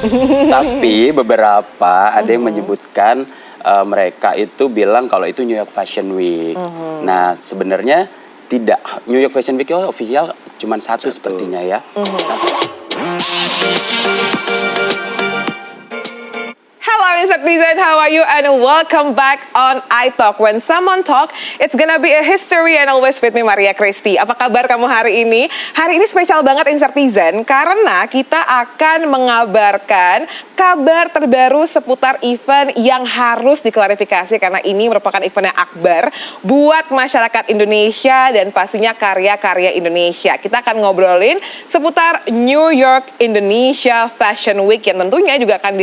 Tapi beberapa ada yang menyebutkan mereka itu bilang kalau itu New York Fashion Week. Nah, sebenarnya tidak. New York Fashion Week itu official cuma satu sepertinya ya. Hello Insert Design, how are you? And welcome back on iTalk. When someone talk, it's gonna be a history and always with me Maria Christy. Apa kabar kamu hari ini? Hari ini spesial banget Insert Design karena kita akan mengabarkan kabar terbaru seputar event yang harus diklarifikasi karena ini merupakan event yang akbar buat masyarakat Indonesia dan pastinya karya-karya Indonesia. Kita akan ngobrolin seputar New York Indonesia Fashion Week yang tentunya juga akan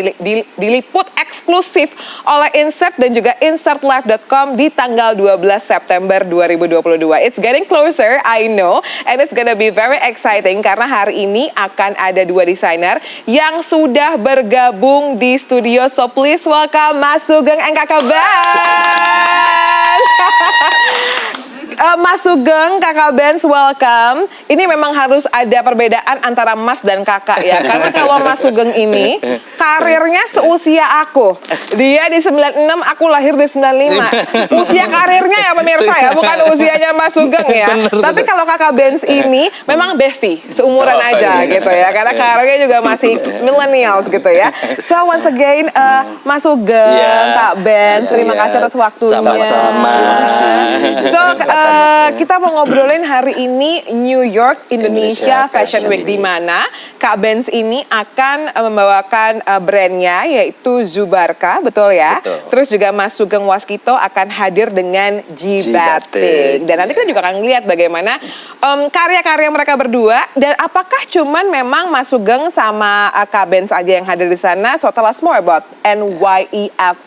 diliput eksklusif oleh Insert dan juga insertlive.com di tanggal 12 September 2022. It's getting closer, I know, and it's gonna be very exciting karena hari ini akan ada dua desainer yang sudah bergabung di studio. So please welcome Mas Sugeng and Kakak Ben. Mas Sugeng, Kakak Benz, welcome. Ini memang harus ada perbedaan antara Mas dan Kakak ya. Karena kalau Mas Sugeng ini karirnya seusia aku. Dia di 96, aku lahir di 95. Usia karirnya ya pemirsa ya, bukan usianya Mas Sugeng ya. Tapi kalau Kakak Benz ini memang bestie, seumuran aja gitu ya. Karena karirnya juga masih millennials gitu ya. So once again, Mas Sugeng, Kak Benz, terima kasih atas waktunya. Sama-sama. So, kita mau ngobrolin hari ini New York Indonesia Fashion Week di mana Kak Benz ini akan membawakan brandnya yaitu Zubarka, betul ya? Betul. Terus juga Mas Sugeng Waskito akan hadir dengan G-Batik. Dan nanti kita juga akan lihat bagaimana karya-karya mereka berdua dan apakah cuman memang Mas Sugeng sama Kak Benz aja yang hadir di sana. So tell us more about NYEF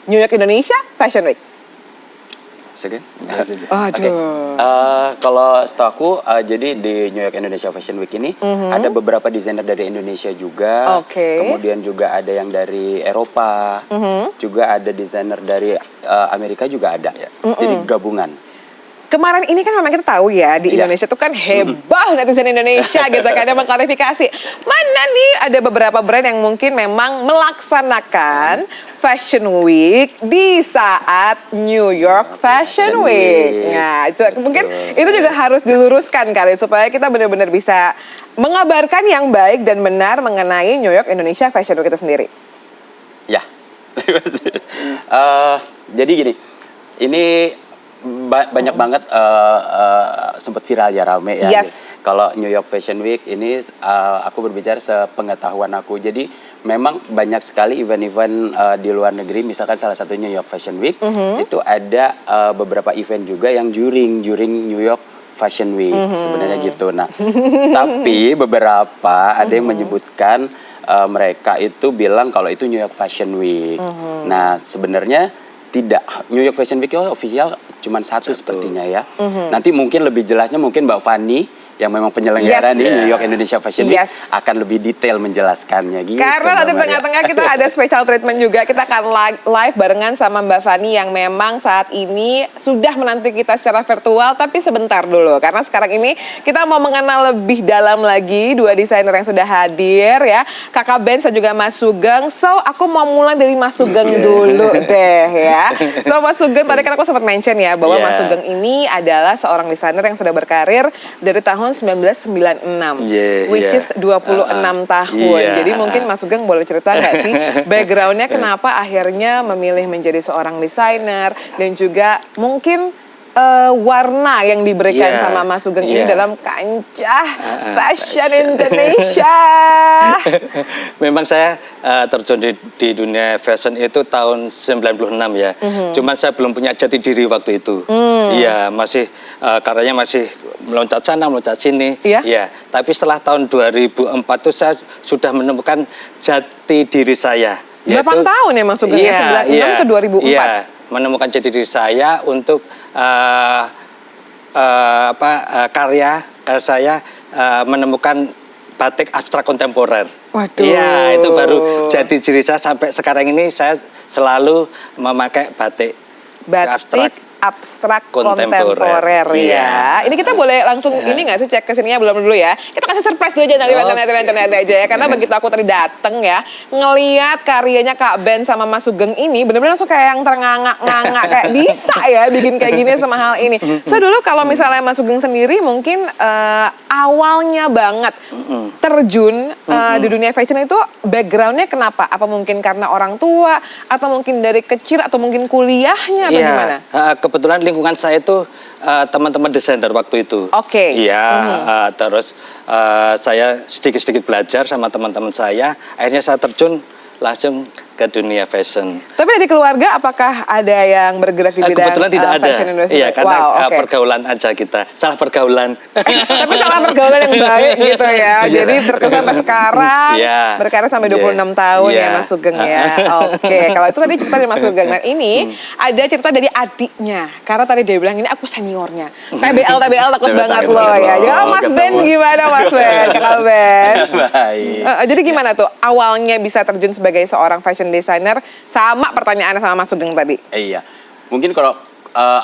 New York Indonesia Fashion Week. Aduh. Kalau setahu aku, jadi di New York Indonesia Fashion Week ini ada beberapa desainer dari Indonesia juga. Kemudian juga ada yang dari Eropa, juga ada desainer dari Amerika juga ada. Jadi gabungan. Kemarin ini kan memang kita tahu ya di Indonesia tuh kan heboh netizen Indonesia gitu kan ada mengklarifikasi mana nih ada beberapa brand yang mungkin memang melaksanakan Fashion Week di saat New York Fashion Week. Nah, mungkin itu juga harus diluruskan kali supaya kita benar-benar bisa mengabarkan yang baik dan benar mengenai New York Indonesia Fashion Week itu sendiri. Ya, jadi gini, ini banyak banget sempat viral ya, rame ya. Yes. Kalau New York Fashion Week ini aku berbicara sepengetahuan aku. Jadi memang banyak sekali event-event di luar negeri. Misalkan salah satu New York Fashion Week itu ada beberapa event juga yang during New York Fashion Week sebenarnya gitu. Nah, tapi beberapa ada yang menyebutkan mereka itu bilang kalau itu New York Fashion Week. Nah, sebenarnya tidak. New York Fashion Week itu official cuma satu sepertinya ya. Nanti mungkin lebih jelasnya mungkin Mbak Fani yang memang penyelenggara di New York Indonesia Fashion Week akan lebih detail menjelaskannya gitu. Karena nanti tengah-tengah kita ada special treatment juga. Kita akan live barengan sama Mbak Fani yang memang saat ini sudah menanti kita secara virtual tapi sebentar dulu. Karena sekarang ini kita mau mengenal lebih dalam lagi dua desainer yang sudah hadir ya. Kakak Benz dan juga Mas Sugeng. So aku mau mulai dari Mas Sugeng dulu deh ya. So Mas Sugeng tadi kan aku sempat mention ya bahwa Mas Sugeng ini adalah seorang desainer yang sudah berkarir dari tahun 1996, which is 26 tahun. Jadi mungkin Mas Sugeng boleh cerita nggak sih backgroundnya kenapa akhirnya memilih menjadi seorang desainer dan juga mungkin warna yang diberikan sama Mas Sugeng ini dalam kancah fashion Indonesia. Memang saya terjun di dunia fashion itu tahun 96 ya. Cuman saya belum punya jati diri waktu itu. Iya, masih karyanya masih meloncat sana, meloncat sini. Iya. Tapi setelah tahun 2004 itu saya sudah menemukan jati diri saya. 8 tahun ya Mas Sugeng, 96 ke 2004. Iya, menemukan jati diri saya untuk karya saya menemukan batik abstrak kontemporer. Waduh. Iya, itu baru jati diri saya sampai sekarang ini saya selalu memakai batik abstrak abstrak Kontemporer. kontemporer ya. Iya. Ini kita boleh langsung ini nggak sih cek kesininya belum dulu ya? Kita kasih surprise dulu aja nanti aja ya. Karena begitu aku tadi dateng ya, ngeliat karyanya Kak Ben sama Mas Sugeng ini, bener-bener langsung kayak yang ternganga-nganga kayak bisa ya bikin kayak gini sama hal ini. So dulu kalau misalnya Mas Sugeng sendiri mungkin awalnya banget terjun di dunia fashion itu backgroundnya kenapa? Apa mungkin karena orang tua atau mungkin dari kecil atau mungkin kuliahnya atau gimana? Kebetulan lingkungan saya itu teman-teman desainer waktu itu. Oke. Iya, terus saya sedikit-sedikit belajar sama teman-teman saya. Akhirnya saya terjun langsung ke dunia fashion. Tapi dari keluarga apakah ada yang bergerak di bidang Kebetulan tidak ada. fashion industry? Iya, karena Oke. pergaulan aja kita. Salah pergaulan. Tapi salah pergaulan yang baik gitu ya. Jadi terus sampai sekarang Iya. berkarir sampai 26 tahun ya Mas Sugeng ya. Oke, kalau itu tadi cerita dari Mas Sugeng. Dan ini ada cerita dari adiknya. Karena tadi dia bilang ini aku seniornya. TBL takut banget loh ya. Ya Mas Ben gimana Mas Ben? Kakak Ben. Baik. Jadi gimana tuh awalnya bisa terjun sebagai seorang fashion designer? Sama pertanyaannya sama Mas Sugeng tadi. Iya, mungkin kalau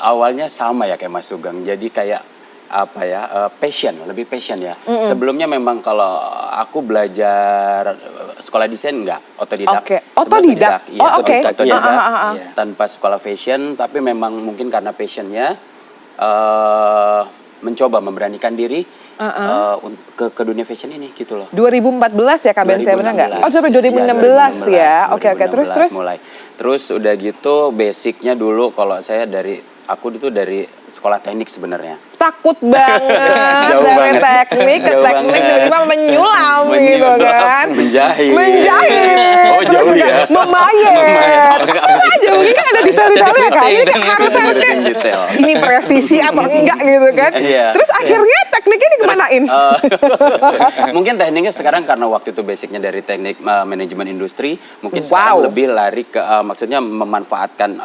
awalnya sama ya kayak Mas Sugeng. Jadi kayak apa ya, lebih passion ya. Sebelumnya memang kalau aku belajar sekolah desain enggak, otodidak. Oke, Sebenarnya otodidak. Iya, Oh, oke. otodidak. Iya. Tanpa sekolah fashion, tapi memang mungkin karena passionnya mencoba memberanikan diri ke dunia fashion ini gitu loh. 2014 ya Kak Ben, saya benar nggak? Oh, sampai 2016 ya. Oke. Terus. Mulai. Terus udah gitu basicnya dulu kalau saya aku itu dari sekolah teknik sebenarnya. Takut banget Jauh dari banget. teknik ke Jauh teknik banget. tiba-tiba menyulam gitu kan. Menjahit. Menjahit. Oh, jauh Terus juga ya. memayet. Sama aja mungkin kan ada detail-detailnya kan. Ini kan harus kan Detail. ini presisi atau enggak gitu kan. Iya. Terus akhirnya tekniknya dikemanain? Mungkin tekniknya sekarang karena waktu itu basicnya dari teknik manajemen industri, mungkin Wow. sekarang lebih lari ke maksudnya memanfaatkan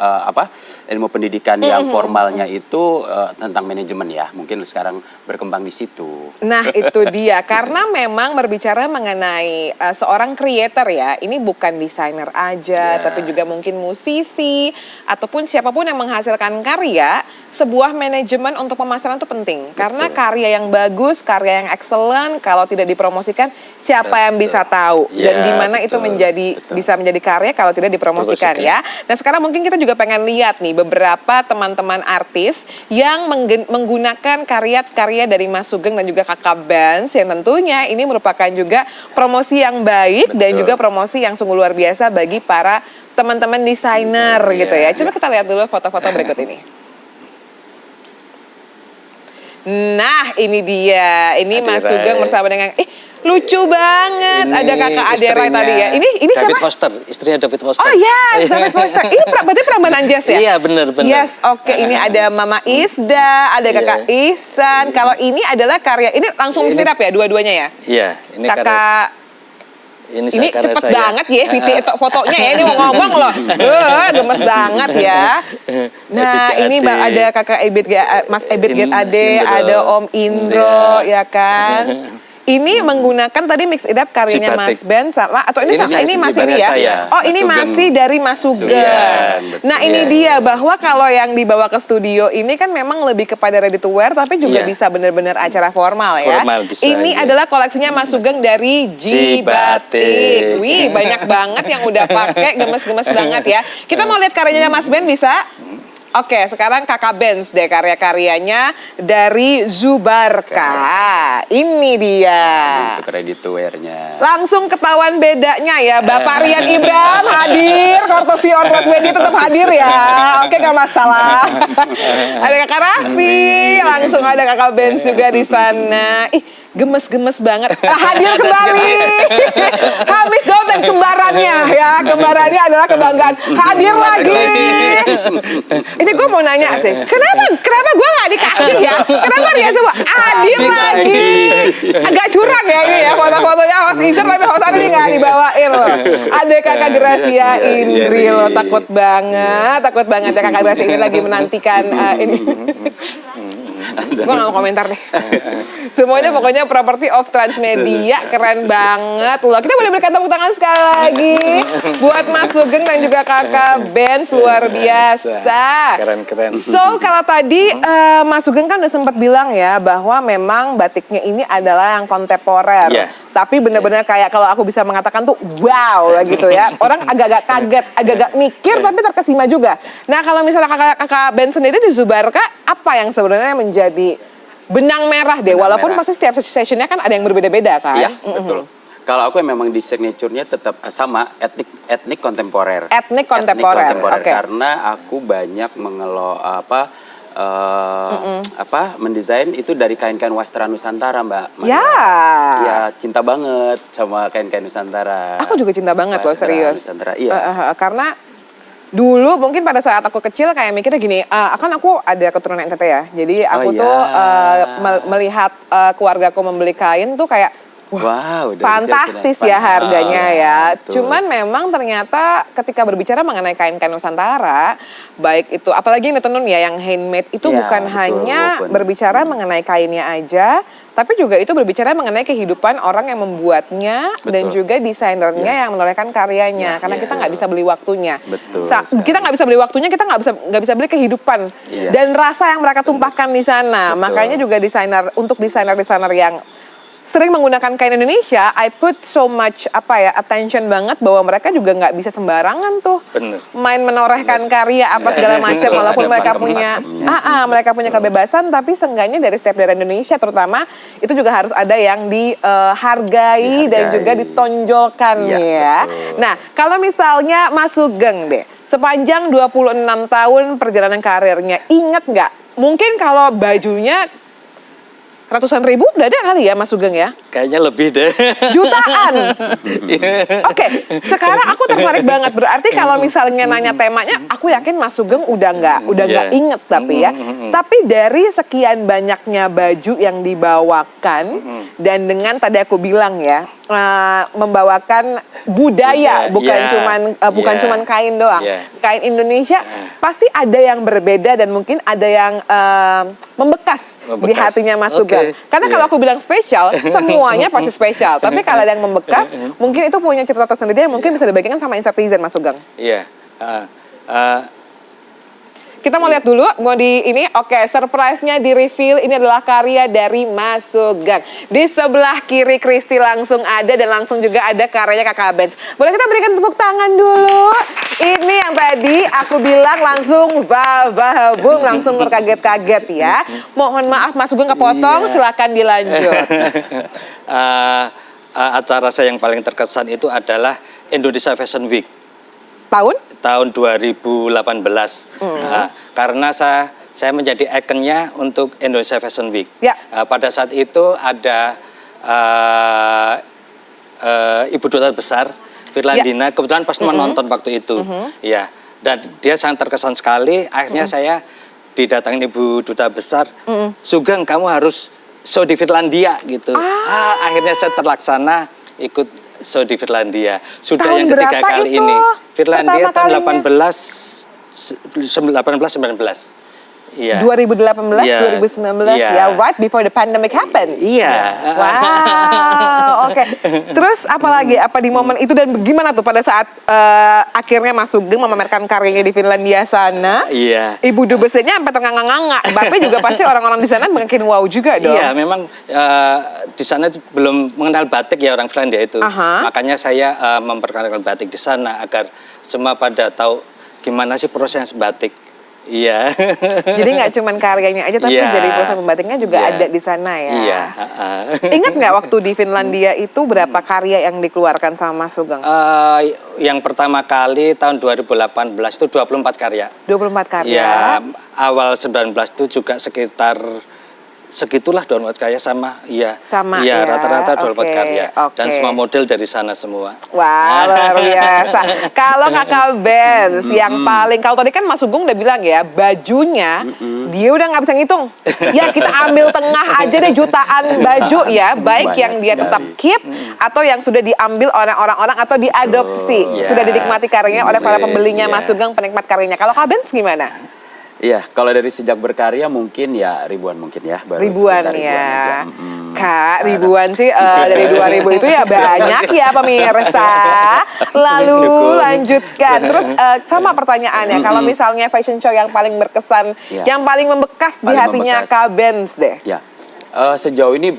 ilmu pendidikan yang formalnya itu tentang manajemen ya. Mungkin sekarang berkembang di situ. Nah itu dia, karena memang berbicara mengenai seorang creator ya, ini bukan desainer aja, tapi juga mungkin musisi, ataupun siapapun yang menghasilkan karya, sebuah manajemen untuk pemasaran itu penting. Karena karya yang bagus, karya yang excellent, kalau tidak dipromosikan, siapa yang bisa tahu? Dan Ya, di mana itu bisa menjadi karya kalau tidak dipromosikan ya. Nah sekarang mungkin kita juga pengen lihat nih beberapa teman-teman artis yang menggunakan karya-karya dari Mas Sugeng dan juga Kakak Benz yang tentunya ini merupakan juga promosi yang baik dan juga promosi yang sungguh luar biasa bagi para teman-teman desainer gitu ya. Coba kita lihat dulu foto-foto berikut ini. Nah ini dia, ini Mas Adera. Sugeng bersama dengan lucu banget, ada kakak Adera istrinya tadi ya. Ini David siapa? Foster, istrinya David Foster. Oh yes, David Foster. Ini berarti Prambanan Jazz ya? Iya benar. Yes, oke. Ini ada Mama Isda, ada kakak Ihsan. Kalau ini adalah karya, ini langsung sirap ya dua-duanya ya? Iya, ini Kakak, ini ini karya cepet saya. banget ya fotonya ya, ini mau ngomong loh. Gemes banget ya. Nah Ebit ini Ade. ada kakak Mas Ebit Get Ade, Indro. ada Om Indro Iya. ya kan. Ini menggunakan tadi mix it up karyanya Mas Cibatik. Ben sama atau ini Ini masih ini ya? saya. Oh ini Mas Sugeng. masih dari Mas Sugeng. Sugeng, Nah ini dia bahwa kalau yang dibawa ke studio ini kan memang lebih kepada ready to wear tapi juga Iya. bisa benar-benar acara formal ya. Formal bisa, Ini iya. adalah koleksinya Mas Sugeng dari Jibatik. Wih banyak banget yang udah pakai gemes-gemes banget ya. Kita mau lihat karyanya Mas Ben bisa? Oke, sekarang Kakak Benz deh karya-karyanya dari Zubarka. Ini dia. Untuk ready to wear-nya. Langsung ketahuan bedanya ya. Bapak Rian Ibram hadir, Kortosi Orplas Media tetap hadir ya. Oke, gak masalah. Ada Kakak Raffi, langsung ada Kakak Benz juga di sana. Ih, gemes-gemes banget. Hadir kembali. Hamis Daud dan kembarannya ya. Kembarannya adalah kebanggaan. Hadir lagi. Ini gue mau nanya sih, kenapa gue gak dikasih ya? Kenapa dia semua hadir lagi? Agak curang ya ini ya, foto-fotonya host Izer tapi host ini gak dibawain loh. Ada kakak Gracia Indri loh, takut banget ya kakak Gracia ini lagi menantikan ini. Gue gak mau komentar deh. Semuanya pokoknya property of Transmedia, keren banget loh. Kita boleh berikan tepuk tangan sekali lagi buat Mas Sugeng dan juga kakak Benz, luar biasa. Keren-keren. So kalau tadi Mas Sugeng kan udah sempat bilang ya bahwa memang batiknya ini adalah yang kontemporer. Iya. Tapi benar-benar kayak kalau aku bisa mengatakan tuh wow lah gitu ya. Orang agak-agak kaget, agak-agak mikir tapi terkesima juga. Nah kalau misalnya kakak Ben sendiri di Zubarka, apa yang sebenarnya menjadi benang merah deh? Benang Walaupun merah. pasti setiap sessionnya kan ada yang berbeda-beda kan? Iya, betul. Kalau aku memang di signature-nya tetap sama etnik kontemporer. Etnik kontemporer, oke. Karena aku banyak mendesain itu dari kain-kain wastra Nusantara, Mbak. Ya. Ya, cinta banget sama kain-kain Nusantara. Aku juga cinta banget loh, Wastra serius. Nusantara, iya. Karena dulu mungkin pada saat aku kecil kayak mikirnya gini, kan aku ada keturunan NTT ya. Jadi aku Oh, tuh ya. melihat keluargaku membeli kain tuh kayak Wow, dari fantastis kecil ya sudah harganya ya. betul. Cuman memang ternyata ketika berbicara mengenai kain-kain Nusantara, baik itu apalagi yang ditenun ya, yang handmade itu Ya, bukan betul, hanya walaupun- berbicara mengenai kainnya aja, tapi juga itu berbicara mengenai kehidupan orang yang membuatnya dan Betul. juga desainernya Ya. yang menorehkan karyanya. Ya, Karena ya. kita nggak bisa beli waktunya. Betul Kita nggak bisa beli waktunya, kita nggak bisa beli kehidupan Iya. dan rasa yang mereka tumpahkan di sana. Betul. Makanya juga untuk desainer-desainer yang sering menggunakan kain Indonesia, I put so much attention banget bahwa mereka juga nggak bisa sembarangan tuh Bener. main menorehkan karya apa segala macam, walaupun Ada mereka punya mereka punya kebebasan, tapi seenggaknya dari setiap daerah Indonesia terutama itu juga harus ada yang dihargai dan juga ditonjolkan Iya, ya. betul. Nah, kalau misalnya Mas Sugeng deh, sepanjang 26 tahun perjalanan karirnya, inget nggak? Mungkin kalau bajunya ratusan ribu udah ada kali ya Mas Sugeng ya? Kayaknya lebih deh. Jutaan. Oke, sekarang aku tertarik banget. Berarti kalau misalnya nanya temanya, aku yakin Mas Sugeng udah nggak Iya. inget tapi ya. Tapi dari sekian banyaknya baju yang dibawakan dan dengan tadi aku bilang ya, membawakan budaya, bukan Iya. cuman kain doang. Iya. Kain Indonesia pasti ada yang berbeda dan mungkin ada yang membekas di hatinya Mas Oke, Sugeng. Karena iya. kalau aku bilang spesial, semuanya pasti spesial. Tapi kalau ada yang membekas, mungkin itu punya cerita tersendiri yang mungkin bisa dibagikan sama Insertizen Mas Sugeng. Iya. Kita mau lihat dulu, mau di ini, oke, surprise-nya di reveal, ini adalah karya dari Mas Sugeng. Di sebelah kiri Kristi langsung ada dan langsung juga ada karyanya Kakak Benz. Boleh kita berikan tepuk tangan dulu? Ini yang tadi aku bilang langsung bung, langsung terkaget-kaget ya. Mohon maaf Mas Sugeng kepotong, silakan dilanjut. Acara saya yang paling terkesan itu adalah Indonesia Fashion Week Tahun? 2018. Karena saya menjadi ikonnya untuk Indonesia Fashion Week. Ya. Pada saat itu ada Ibu Duta Besar Firlandina, kebetulan pas menonton waktu itu. Ya, dan dia sangat terkesan sekali. Akhirnya saya didatangin Ibu Duta Besar, Sugeng kamu harus show di Finlandia gitu. Akhirnya saya terlaksana ikut show di Finlandia. Sudah Tahun yang ketiga berapa kali itu ini. Finlandia pertama tahun kalinya? 18-19. Iya. 2018, Iya. 2019, Iya. ya right before the pandemic happened. Iya. Wow, oke. Terus apa lagi? Apa di momen itu dan gimana tuh pada saat akhirnya Mas Sugeng memamerkan karyanya di Finlandia sana? Iya. Ibu dubesnya sampai ternganga-nganga. Bapak juga pasti orang-orang di sana makin wow juga dong. Iya, memang di sana belum mengenal batik ya orang Finlandia itu. Makanya saya memperkenalkan batik di sana agar semua pada tahu gimana sih proses batik. Iya. Jadi nggak cuma karyanya aja, tapi Iya. jadi proses pembatiknya juga Iya. ada di sana ya. Iya. Ingat nggak waktu di Finlandia itu berapa karya yang dikeluarkan sama Mas Sugeng? Yang pertama kali tahun 2018 itu 24 karya. 24 karya. Ya, awal 19 itu juga sekitar segitulah 24 karya sama Sama, iya, ya. rata-rata 24 Oke, karya dan oke. semua model dari sana semua. Wah, luar biasa. Kalau Kakak Benz yang paling, kalau tadi kan Mas Sugeng udah bilang ya, bajunya dia udah nggak bisa ngitung. Ya kita ambil tengah aja deh jutaan baju ya, baik Banyak yang dia tetap sekali. keep atau yang sudah diambil oleh orang-orang atau diadopsi, Yes. sudah dinikmati karyanya oleh para pembelinya Iya. Mas Sugeng, penikmat karyanya. Kalau Kak Benz gimana? Iya, kalau dari sejak berkarya mungkin ya ribuan mungkin ya. Ribuan sekitar ya. aja. Kak, ribuan sih dari 2000 itu ya banyak ya pemirsa. Lalu Cukup. lanjutkan. Terus sama pertanyaannya, kalau misalnya fashion show yang paling berkesan, Iya. yang paling membekas di Paling hatinya membekas. Kak Benz deh. Ya, sejauh ini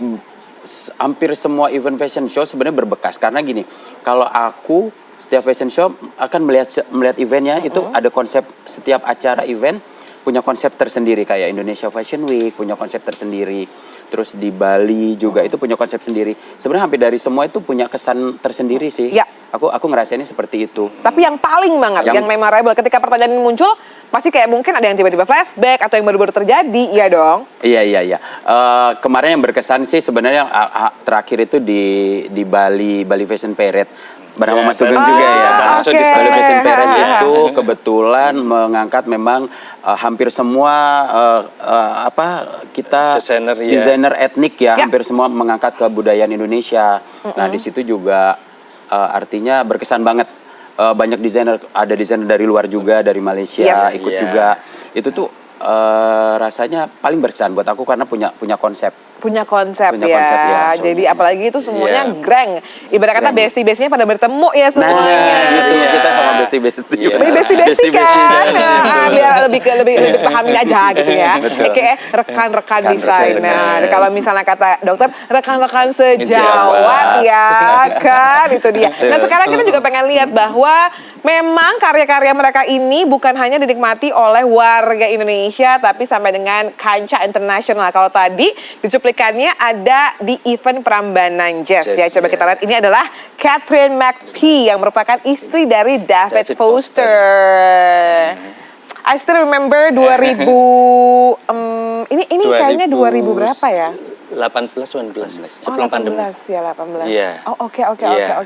hampir semua event fashion show sebenarnya berbekas karena gini, kalau aku setiap fashion show akan melihat eventnya itu ada konsep, setiap acara event punya konsep tersendiri, kayak Indonesia Fashion Week punya konsep tersendiri, terus di Bali juga itu punya konsep sendiri. Sebenarnya hampir dari semua itu punya kesan tersendiri sih. Ya. Aku ngerasainnya seperti itu. Tapi yang paling banget, yang memorable ketika pertanyaan ini muncul, pasti kayak mungkin ada yang tiba-tiba flashback atau yang baru-baru terjadi, iya dong? Iya. Kemarin yang berkesan sih sebenarnya terakhir itu di Bali Fashion Parade. Bernama Mas Sugeng juga ya. oke. Bali Fashion Parade itu kebetulan mengangkat memang hampir semua kita desainer etnik ya, hampir semua mengangkat kebudayaan Indonesia. Nah, di situ juga artinya berkesan banget. Banyak desainer, ada desainer dari luar juga, dari Malaysia ikut juga. Itu tuh rasanya paling berkesan buat aku karena punya konsep. Punya konsep Punya konsep ya, Jadi apalagi itu semuanya Iya. greng. Ibarat kata bestie-bestinya pada bertemu ya semuanya. Nah, gitu Iya. kita sama bestie-bestie. Iya. Ini bestie-bestie kan. Iya. Nah, biar lebih pahamin aja gitu ya. Kayak rekan-rekan desainer. Kalau misalnya kata dokter, rekan-rekan sejawat ya kan, itu dia. Nah, sekarang kita juga pengen lihat bahwa memang karya-karya mereka ini bukan hanya dinikmati oleh warga Indonesia, tapi sampai dengan kancah internasional. Kalau tadi dicuplikannya ada di event Prambanan Jazz ya. Coba kita lihat, ini adalah Catherine McPhee yang merupakan istri dari David Foster. I still remember 2000 ini kayaknya 2000 berapa ya? 18, 19 sebelum pandemi. 18 ya, 18. Iya. Oh, oke. Iya.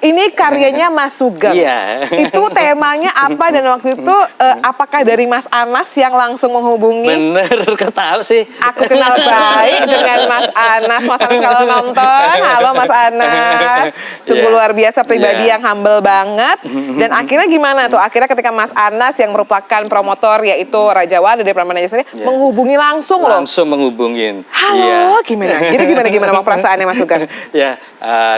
Ini karyanya Mas Sugeng. Iya. Itu temanya apa dan waktu itu apakah dari Mas Anas yang langsung menghubungi? Bener, kau tahu sih. Aku kenal baik dengan Mas Anas. Mas Anas kalau nonton, halo Mas Anas. Sungguh luar biasa, pribadi yang humble banget. Dan akhirnya gimana tuh? Akhirnya ketika Mas Anas yang merupakan promotor yaitu Raja Wali dari Prambanan Jazz ini menghubungi langsung loh. Langsung menghubungin. Halo, gimana? Jadi gimana mau perasaannya Mas Sugeng? Ya,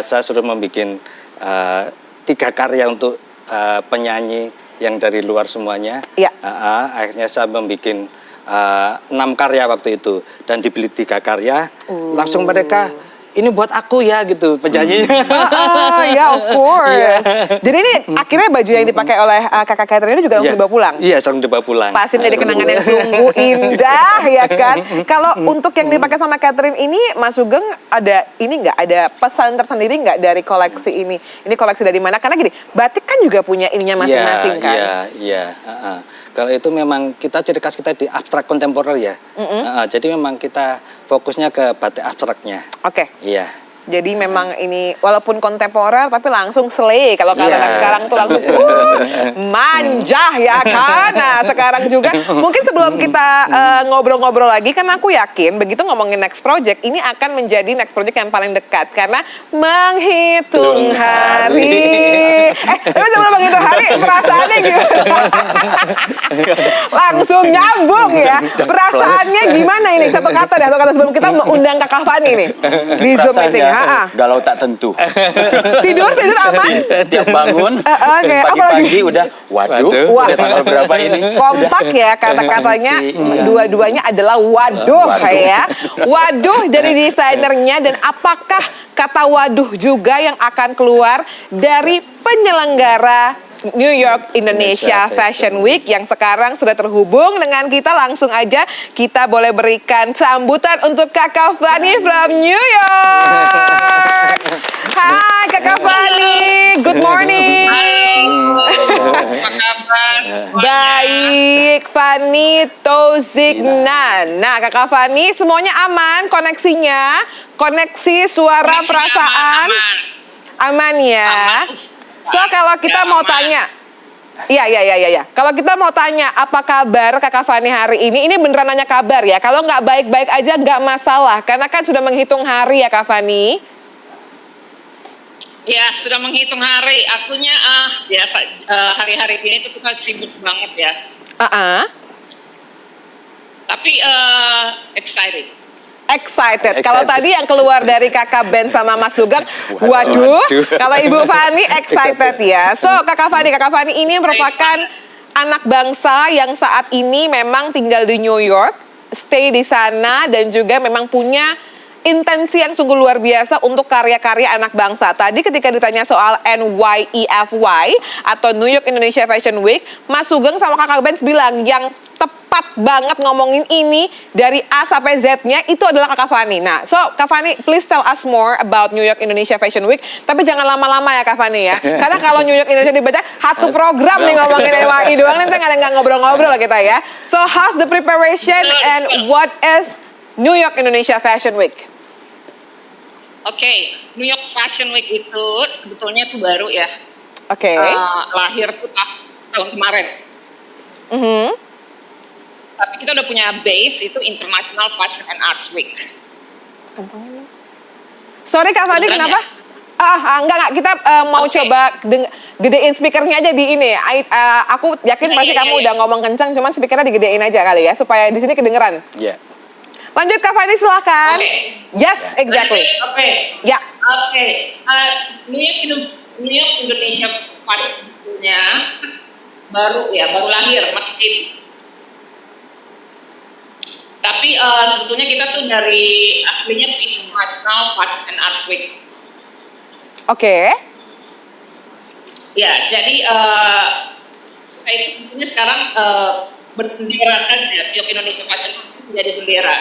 saya sudah membuat 3 karya untuk penyanyi yang dari luar semuanya. Iya. Akhirnya saya membuat 6 karya waktu itu dan dibeli 3 karya. Langsung mereka, ini buat aku ya gitu penyanyinya. Ya, of course. Jadi ini akhirnya baju yang dipakai oleh kakak Catherine ini juga langsung dibawa pulang? Iya, langsung dibawa pulang. Pasti menjadi kenangan yang sungguh indah ya kan. Kalau untuk yang dipakai sama Catherine ini, Mas Sugeng ada ini nggak, ada pesan tersendiri nggak dari koleksi ini? Ini koleksi dari mana? Karena gini, batik kan juga punya ininya masing-masing kan. Iya. Kalau itu memang kita ciri khas kita di abstrak kontemporer ya. Jadi memang kita fokusnya ke batik abstraknya. Oke. Iya. Jadi memang ini walaupun kontemporer tapi langsung slay kalau kata anak sekarang tuh langsung manja ya kan. Nah sekarang juga mungkin sebelum kita ngobrol-ngobrol lagi, kan aku yakin begitu ngomongin next project ini akan menjadi next project yang paling dekat karena menghitung hari. Tapi sebelum menghitung hari perasaannya gimana? Langsung nyambung ya. Perasaannya gimana ini? Satu kata sebelum kita mengundang Kakak Fani nih di Zoom meeting. Galau tak tentu. Tidur aman? Tiap bangun pagi-pagi udah waduh, udah tanggal berapa ini? Kompak ya kata-katanya, dua-duanya adalah waduh ya. Waduh dari desainernya, dan apakah kata waduh juga yang akan keluar dari penyelenggara New York Indonesia Fashion Week yang sekarang sudah terhubung dengan kita. Langsung aja kita boleh berikan sambutan untuk Kakak Fani from New York. Hai Kakak Fani, good morning. Apa kabar? Baik, Fani Tozignan. Nah Kakak Fani, semuanya aman koneksinya? Koneksi suara, Koneksinya perasaan? Aman ya? So kalau kita mau tanya, iya. Kalau kita mau tanya apa kabar Kakak Fani hari ini beneran nanya kabar ya. Kalau nggak baik-baik aja nggak masalah, karena kan sudah menghitung hari ya Kak Fani. Ya, sudah menghitung hari. Akunya biasa hari-hari ini tuh kita sibuk banget ya. Tapi excited. Excited. Kalau tadi yang keluar dari kakak Ben sama Mas Sugeng, waduh. Waduh. Kalau Ibu Fani excited ya. So kakak Fani ini merupakan anak bangsa yang saat ini memang tinggal di New York, stay di sana dan juga memang punya intensi yang sungguh luar biasa untuk karya-karya anak bangsa. Tadi ketika ditanya soal NYEFY atau New York Indonesia Fashion Week, Mas Sugeng sama kakak Ben bilang yang tepat banget ngomongin ini dari A sampai Z-nya itu adalah Kakak Fani. Nah, so Kak Fani, please tell us more about New York Indonesia Fashion Week. Tapi jangan lama-lama ya Kak Fani ya. Karena kalau New York Indonesia dibaca, satu program nih ngomongin NYI doang, nanti nggak ngobrol-ngobrol kita ya. So how's the preparation and what is New York Indonesia Fashion Week? Oke, New York Fashion Week itu sebetulnya tuh baru ya. Oke. Lahir tuh tahun kemarin. Tapi kita udah punya base itu International Fashion and Arts Week. Sorry Kak Fani, Kedengeran kenapa? Enggak, kita mau Oke. coba gedein speakernya aja di ini. Aku yakin pasti kamu udah ngomong kencang, cuman speakernya digedein aja kali ya, supaya di sini kedengeran. Ya. Lanjut Kak Fani, silakan. Oke. Yes, exactly. Oke. Ya, Oke. New York Indonesia Fashion sebetulnya baru lahir, masih. Tapi sebetulnya kita tuh dari aslinya tuh International Fashion and Arts Week. oke. Ya, jadi kita itu sebetulnya sekarang bendera saja, New York Indonesia Fashion Week menjadi bendera.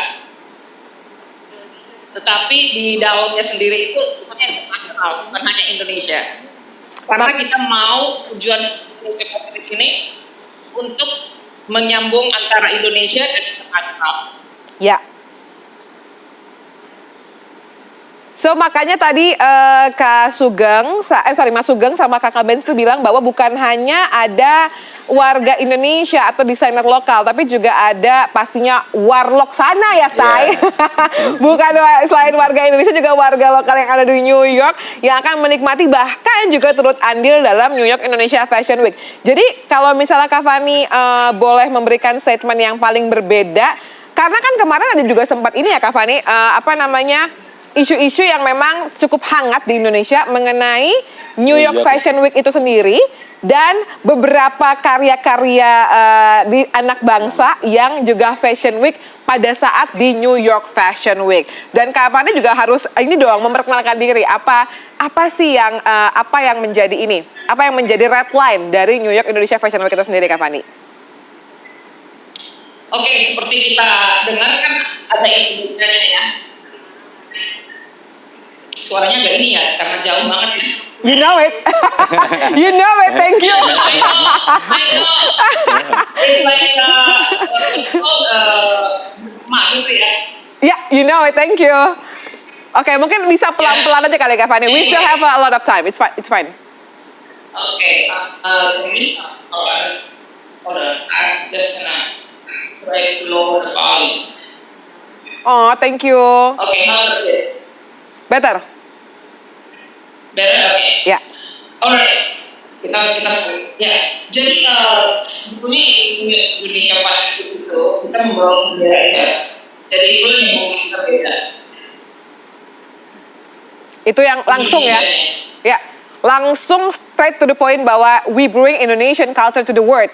Tetapi di dalamnya sendiri itu sebetulnya internasional, bukan hanya Indonesia. Karena kita mau tujuan Indonesia Fashion Week ini untuk menyambung antara Indonesia dan internasional. Ya. So makanya tadi Kak Sugeng, Mas Sugeng sama Kakak Ben itu bilang bahwa bukan hanya ada warga Indonesia atau desainer lokal, tapi juga ada pastinya warlock sana ya, Say. Bukan selain warga Indonesia, juga warga lokal yang ada di New York yang akan menikmati bahkan juga turut andil dalam New York Indonesia Fashion Week. Jadi kalau misalnya Kak Fani boleh memberikan statement yang paling berbeda, karena kan kemarin ada juga sempat ini ya Kak Fani, isu-isu yang memang cukup hangat di Indonesia mengenai New York Fashion Week itu sendiri dan beberapa karya-karya di anak bangsa yang juga Fashion Week pada saat di New York Fashion Week. Dan Kak Fani juga harus ini dong memperkenalkan diri, apa sih yang apa yang menjadi ini? Apa yang menjadi red line dari New York Indonesia Fashion Week itu sendiri Kak Fani? Oke, seperti kita dengar kan ada infonya ya. Suaranya agak ini ya, karena jauh banget ya. You know it. You know it, thank you. I know. It's like mak gitu ya. Yeah, you know it, thank you. Oke, mungkin bisa pelan-pelan aja kali Kak Fani. We still have a lot of time. It's fine. Oke, hold on. I'm just gonna try to lower the volume. Oh, thank you. Oke, how's it? Better. Better, oke. Ya. Alright, kita ya. Jadi sebetulnya Indonesia Fashion Week itu kita membawa bendera ya. Jadi itu yang mau kita beda. Itu yang langsung ya. Ya, langsung straight to the point bahwa we bring Indonesian culture to the world.